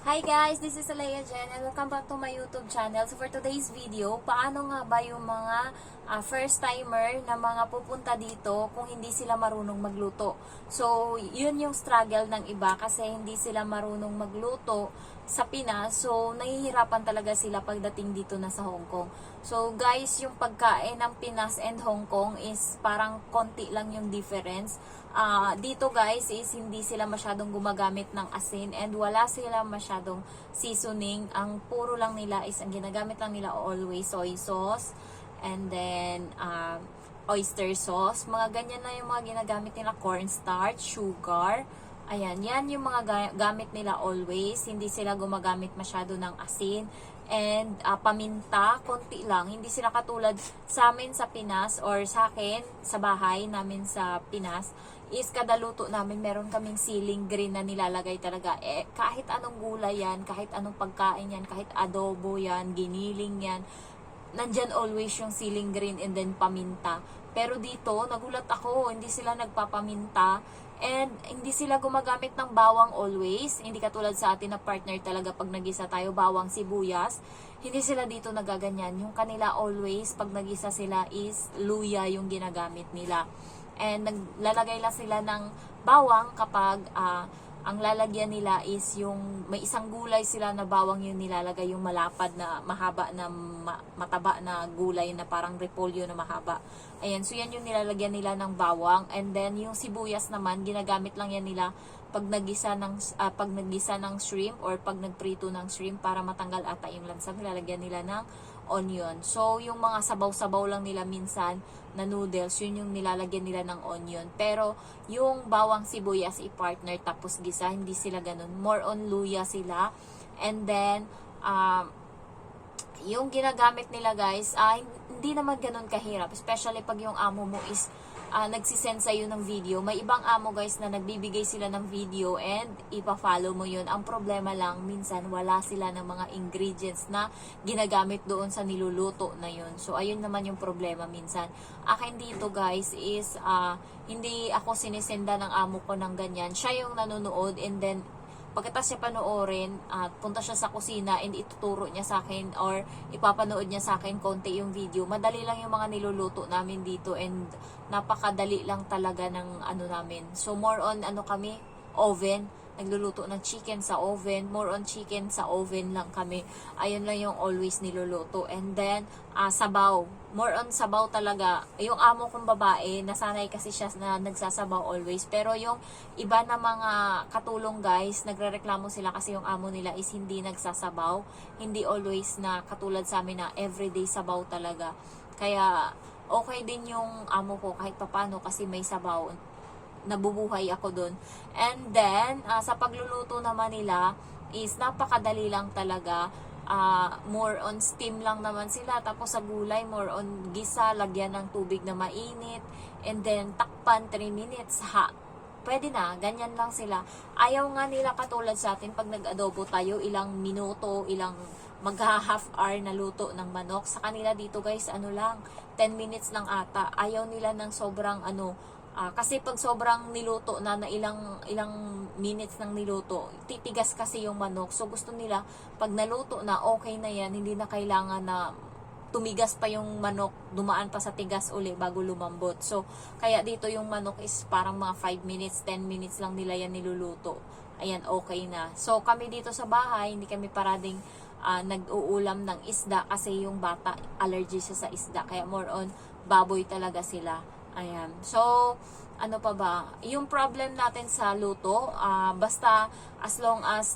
Hi guys, this is Alea Jen and welcome back to my YouTube channel. So for today's video, paano nga ba yung mga first timer na mga pupunta dito kung hindi sila marunong magluto? So yun yung struggle ng iba kasi hindi sila marunong magluto sa Pinas. So nahihirapan talaga sila pagdating dito na sa Hong Kong. So guys, yung pagkain ng Pinas and Hong Kong is parang konti lang yung difference. Dito guys is hindi sila masyadong gumagamit ng asin and wala sila masyadong seasoning. Ang puro lang nila is ang ginagamit lang nila always soy sauce and then oyster sauce. Mga ganyan na yung mga ginagamit nila, cornstarch, sugar. Ayan, yan yung mga gamit nila always. Hindi sila gumagamit masyado ng asin. And paminta, konti lang. Hindi sila katulad sa amin sa Pinas or sa akin, sa bahay namin sa Pinas, is kada luto namin meron kaming siling green na nilalagay talaga. Kahit anong gulay yan, kahit anong pagkain yan, kahit adobo yan, giniling yan, nandyan always yung siling green and then paminta. Pero dito, nagulat ako, hindi sila nagpapaminta and hindi sila gumagamit ng bawang always. Hindi katulad sa atin na partner talaga pag nagisa tayo, bawang, sibuyas. Hindi sila dito nagaganyan. Yung kanila always, pag nagisa sila is luya yung ginagamit nila. And naglalagay lang sila ng bawang kapag ang lalagyan nila is yung may isang gulay sila na bawang yung nilalagay, yung malapad na mahaba na mataba na gulay na parang repolyo na mahaba. Ayan, so yan yung nilalagyan nila ng bawang. And then yung sibuyas naman ginagamit lang yan nila pag nagisa ng shrimp or pag nagprito ng shrimp para matanggal ata yung lansa, nilalagyan nila ng onion. So yung mga sabaw-sabaw lang nila minsan na noodles, yun yung nilalagyan nila ng onion. Pero yung bawang sibuyas i-partner tapos gisa, hindi sila ganun. More on luya sila. And then yung ginagamit nila guys, hindi naman ganun kahirap. Especially pag yung amo mo is nagsisend sa'yo ng video. May ibang amo guys na nagbibigay sila ng video and ipa-follow mo yun. Ang problema lang, minsan wala sila ng mga ingredients na ginagamit doon sa niluluto na yun. So ayun naman yung problema minsan. Akin dito guys is hindi ako sinisenda ng amo ko ng ganyan. Siya yung nanonood and then pagkatapos siya panoorin, punta siya sa kusina and ituturo niya sa akin or ipapanood niya sa akin konti yung video. Madali lang yung mga niluluto namin dito and napakadali lang talaga ng ano namin. So more on kami, oven. Nagluluto ng chicken sa oven. More on chicken sa oven lang kami. Ayun lang yung always niluluto. And then, sabaw. More on sabaw talaga. Yung amo kong babae, nasanay kasi siya na nagsasabaw always. Pero yung iba na mga katulong guys, nagrereklamo sila kasi yung amo nila is hindi nagsasabaw. Hindi always na katulad sa amin na everyday sabaw talaga. Kaya, okay din yung amo ko kahit papano kasi may sabaw. Nabubuhay ako dun. And then, sa pagluluto naman nila is napakadali lang talaga. More on steam lang naman sila. Tapos sa gulay, more on gisa, lagyan ng tubig na mainit. And then, takpan 3 minutes. Pwede na, ganyan lang sila. Ayaw nga nila katulad sa atin pag nag-adobo tayo, ilang minuto, magha-half hour na luto ng manok. Sa kanila dito guys, lang, 10 minutes lang ata. Ayaw nila ng sobrang kasi pag sobrang niluto na ilang minutes ng niluto, titigas kasi yung manok. So gusto nila pag naluto na okay na yan, hindi na kailangan na tumigas pa yung manok, dumaan pa sa tigas uli bago lumambot. So kaya dito yung manok is parang mga 5 minutes, 10 minutes lang nila yan niluluto. Ayan, okay na. So kami dito sa bahay, hindi kami parading nag-uulam ng isda kasi yung bata allergy siya sa isda. Kaya more on baboy talaga sila. Ayan. So, ano pa ba? Yung problem natin sa luto, basta as long as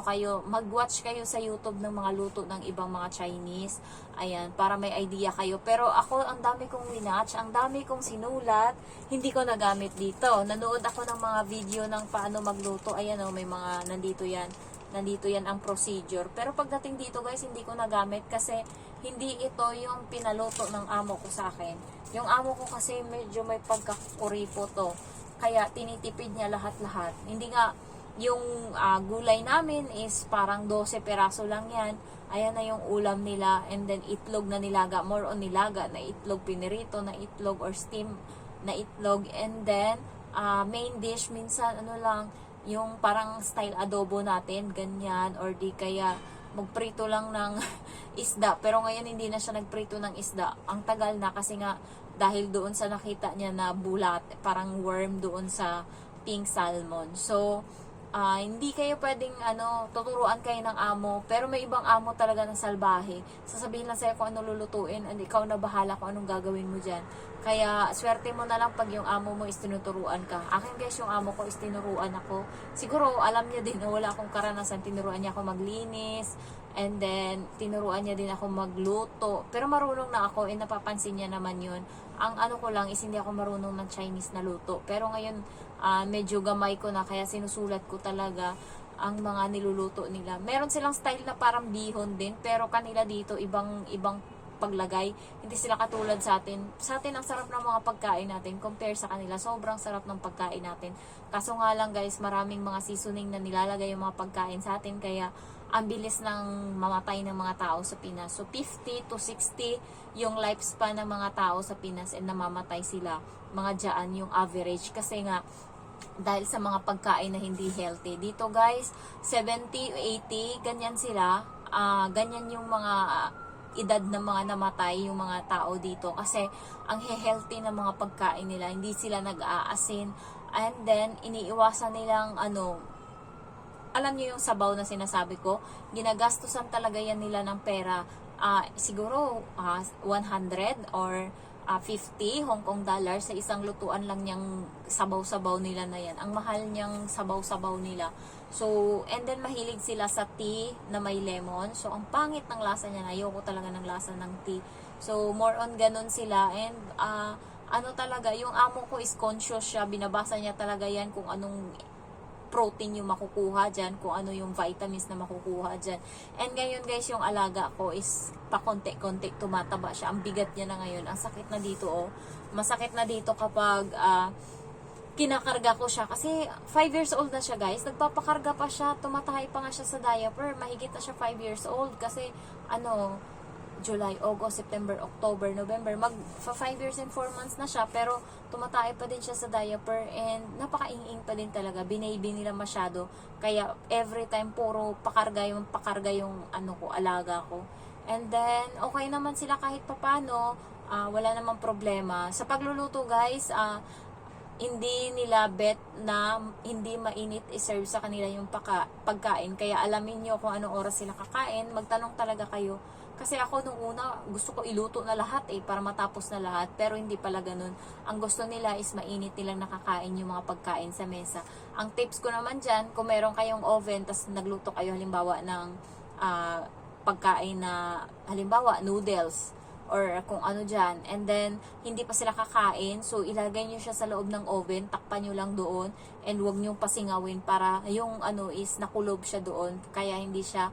kayo, mag-watch kayo sa YouTube ng mga luto ng ibang mga Chinese. Ayan, para may idea kayo. Pero ako, ang dami kong winatch, ang dami kong sinulat, hindi ko nagamit dito. Nanood ako ng mga video ng paano magluto. Ayan may mga nandito yan ang procedure. Pero pagdating dito guys, hindi ko nagamit kasi hindi ito yung pinaluto ng amo ko sa akin. Yung amo ko kasi medyo may pagkakuripo to. Kaya tinitipid niya lahat-lahat. Hindi nga yung gulay namin is parang 12 peraso lang yan. Ayan na yung ulam nila. And then itlog na nilaga. More on nilaga na itlog, pinirito na itlog or steam na itlog. And then main dish minsan lang yung parang style adobo natin, ganyan, or di kaya magprito lang ng isda. Pero ngayon hindi na siya nagprito ng isda. Ang tagal na kasi nga dahil doon sa nakita niya na bulat, parang worm doon sa pink salmon. So, hindi kayo pwedeng tuturuan kayo ng amo, pero may ibang amo talaga ng salbahe. Sasabihin lang sa'yo kung ano lulutuin, and ikaw na bahala kung anong gagawin mo dyan. Kaya swerte mo na lang pag yung amo mo is tinuturuan ka. Akin guys, yung amo ko is tinuruan ako. Siguro alam niya din na wala akong karanasan, tinuruan niya ako maglinis, and then tinuruan niya din ako magluto. Pero marunong na ako, napapansin niya naman yun. Ang ano ko lang is hindi ako marunong ng Chinese na luto. Pero ngayon, medyo gamay ko na, kaya sinusulat ko talaga ang mga niluluto nila. Meron silang style na parang bihon din, pero kanila dito ibang paglagay. Hindi sila katulad sa atin. Sa atin ang sarap ng mga pagkain natin compare sa kanila. Sobrang sarap ng pagkain natin. Kaso nga lang guys, maraming mga seasoning na nilalagay yung mga pagkain sa atin, kaya ang bilis ng mamatay ng mga tao sa Pinas. So 50 to 60 yung lifespan ng mga tao sa Pinas, and namamatay sila. Mga dyan yung average, kasi nga dahil sa mga pagkain na hindi healthy. Dito guys, 70, 80, ganyan sila. Ganyan yung mga edad ng mga namatay, yung mga tao dito. Kasi ang healthy na mga pagkain nila, hindi sila nag-aasin. And then, iniiwasan nilang alam niyo yung sabaw na sinasabi ko, ginagastusan talaga yan nila ng pera. Siguro 100 or 50 Hong Kong dollar sa isang lutuan lang niyang sabaw-sabaw nila na yan. Ang mahal niyang sabaw-sabaw nila. So, and then mahilig sila sa tea na may lemon. So, ang pangit ng lasa niya. Ayoko talaga ng lasa ng tea. So, more on ganun sila. And, talaga, yung amo ko is conscious siya. Binabasa niya talaga yan kung anong protein yung makukuha dyan, kung ano yung vitamins na makukuha dyan. And ngayon guys, yung alaga ko is pakonti-konti tumataba siya. Ang bigat niya na ngayon. Ang sakit na dito, masakit na dito kapag kinakarga ko siya. Kasi 5 years old na siya guys. Nagpapakarga pa siya. Tumatahay pa nga siya sa diaper. Mahigit na siya 5 years old. Kasi July, August, September, October, November, mag 5 years and 4 months na siya, pero tumatay pa din siya sa diaper, and napaka-ing-ing pa din talaga, binaby nila masyado, kaya every time puro pakarga yung alaga ko. And then, okay naman sila kahit papano, wala namang problema. Sa pagluluto guys, hindi nila bet na hindi mainit i-serve sa kanila yung pagkain, kaya alamin nyo kung anong oras sila kakain, magtanong talaga kayo. Kasi ako nung una, gusto ko iluto na lahat para matapos na lahat. Pero hindi pala ganun. Ang gusto nila is mainit nilang nakakain yung mga pagkain sa mesa. Ang tips ko naman dyan, kung meron kayong oven, tas nagluto kayo halimbawa ng pagkain na halimbawa noodles or kung ano dyan, and then hindi pa sila kakain, so ilagay nyo siya sa loob ng oven, takpan nyo lang doon, and huwag nyo pasingawin para yung is nakulob siya doon, kaya hindi siya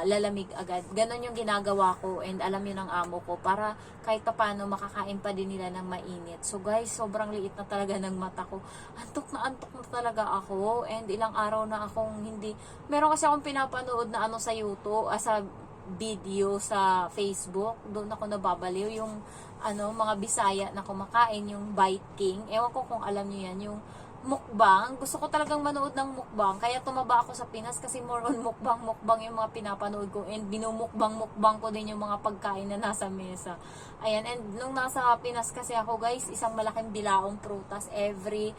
lalamig agad. Ganon yung ginagawa ko, and alam yun ng amo ko, para kahit pa paano makakain pa din nila ng mainit. So guys, sobrang liit na talaga ng mata ko. Antok na talaga ako, and ilang araw na akong hindi, meron kasi akong pinapanood na sa YouTube, sa video sa Facebook, doon ako nababaliw yung mga Bisaya na kumakain, yung Bite King. Ewan ko kung alam niyo yan, yung mukbang. Gusto ko talagang manood ng mukbang, kaya tumaba ako sa Pinas, kasi more on mukbang yung mga pinapanood ko, and binumukbang ko din yung mga pagkain na nasa mesa. Ayan, and nung nasa Pinas kasi ako guys, isang malaking bilaong prutas every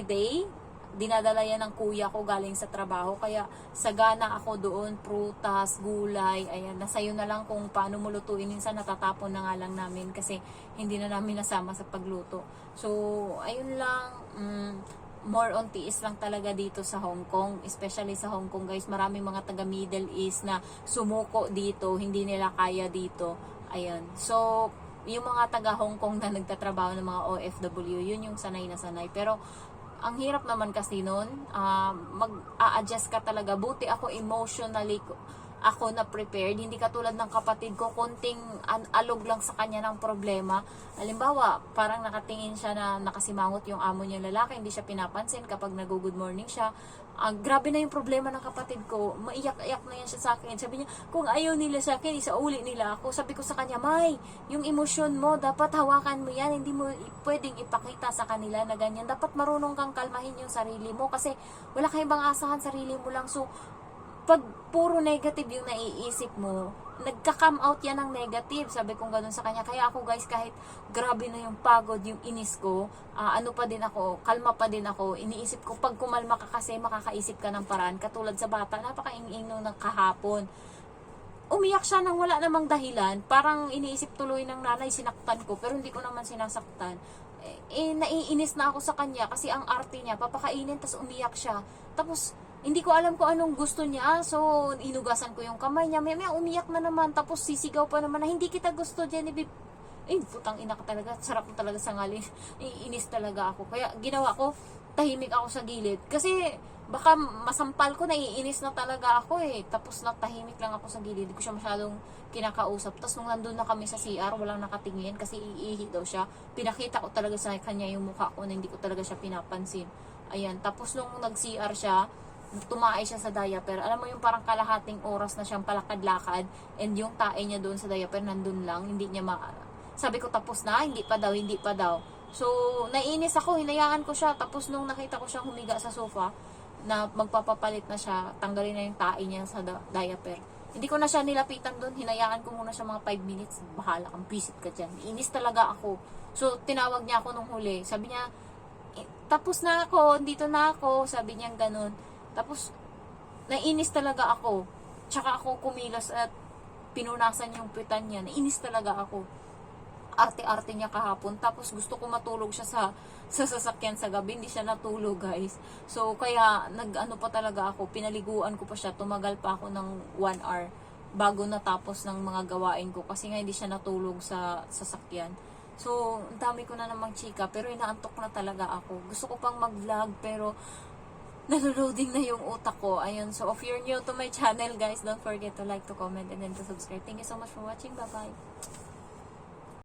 day. Dinadala yan ng kuya ko galing sa trabaho, kaya sagana ako doon, prutas, gulay, ayan, nasayo na lang kung paano mo lutuin. Minsan natatapon na nga lang namin kasi hindi na namin nasama sa pagluto. So, ayun lang, more on tiis lang talaga dito sa Hong Kong, especially sa Hong Kong guys, maraming mga taga Middle East na sumuko dito, hindi nila kaya dito, ayan. So, yung mga taga Hong Kong na nagtatrabaho ng mga OFW, yun yung sanay na sanay, pero ang hirap naman kasi nun, mag-a-adjust ka talaga. Buti ako emotionally, ako na prepared, hindi katulad ng kapatid ko, konting alog lang sa kanya ng problema. Halimbawa, parang nakatingin siya na nakasimangot yung amo niya lalaki, hindi siya pinapansin kapag nag-good morning siya. Grabe na yung problema ng kapatid ko, maiyak-iyak na yan siya sa akin. Sabi niya, kung ayaw nila sa akin, isauli nila ako. Sabi ko sa kanya, May, yung emosyon mo, dapat hawakan mo yan, hindi mo pwedeng ipakita sa kanila na ganyan. Dapat marunong kang kalmahin yung sarili mo kasi wala kang ibang asahan, sarili mo lang. So, pag puro negative yung naiisip mo, nagka-come out yan ng negative. Sabi kong ganun sa kanya. Kaya ako guys, kahit grabe na yung pagod, yung inis ko, ano pa din ako, kalma pa din ako. Iniisip ko, pag kumalma ka kasi, makakaisip ka ng paraan. Katulad sa bata, napaka-ing-ing nung kahapon. Umiyak siya nang wala namang dahilan. Parang iniisip tuloy ng nanay, sinaktan ko. Pero hindi ko naman sinasaktan. Naiinis na ako sa kanya kasi ang arte niya, papakainin, tas umiyak siya. Tapos, hindi ko alam kung anong gusto niya. So, inugasan ko yung kamay niya. May umiyak na naman. Tapos, sisigaw pa naman na, hindi kita gusto, Genevieve. Putang ina ka talaga. Sarap mo talaga sa ngalin. Iinis talaga ako. Kaya, ginawa ko, tahimik ako sa gilid. Kasi, baka masampal ko, naiinis na talaga ako eh. Tapos, natahimik lang ako sa gilid. Hindi ko siya masyadong kinakausap. Tapos, nung nandun na kami sa CR, walang nakatingin kasi iihi daw siya. Pinakita ko talaga sa kanya yung mukha ko na hindi ko talaga siya pinapansin. Ayan. Tapos, nung nag-CR siya, tumae siya sa diaper. Alam mo yung parang kalahating oras na siyang palakad-lakad and yung tae niya doon sa diaper nandun lang, hindi niya sabi ko tapos na, hindi pa daw. So, naiinis ako, hinayaan ko siya. Tapos nung nakita ko siyang humiga sa sofa, na magpapapalit na siya, tanggalin na yung tae niya sa diaper. Hindi ko na siya nilapitan doon, hinayaan ko muna siya mga 5 minutes. Bahala kang, visit ka dyan. Inis talaga ako. So, tinawag niya ako nung huli. Sabi niya, tapos na ako, dito na ako. Sabi niya ganun. Tapos, nainis talaga ako. Tsaka ako kumilas at pinunasan yung pitan niya. Nainis talaga ako. Arte-arte niya kahapon. Tapos, gusto ko matulog siya sa sasakyan sa gabi. Hindi siya natulog, guys. So, kaya, nag-ano pa talaga ako. Pinaliguan ko pa siya. Tumagal pa ako ng 1 hour bago natapos ng mga gawain ko. Kasi nga, hindi siya natulog sa sasakyan. So, ang dami ko na namang chika. Pero, inaantok na talaga ako. Gusto ko pang mag-vlog, pero naloloading na yung utak ko. Ayun. So, if you're new to my channel, guys, don't forget to like, to comment, and then to subscribe. Thank you so much for watching. Bye-bye.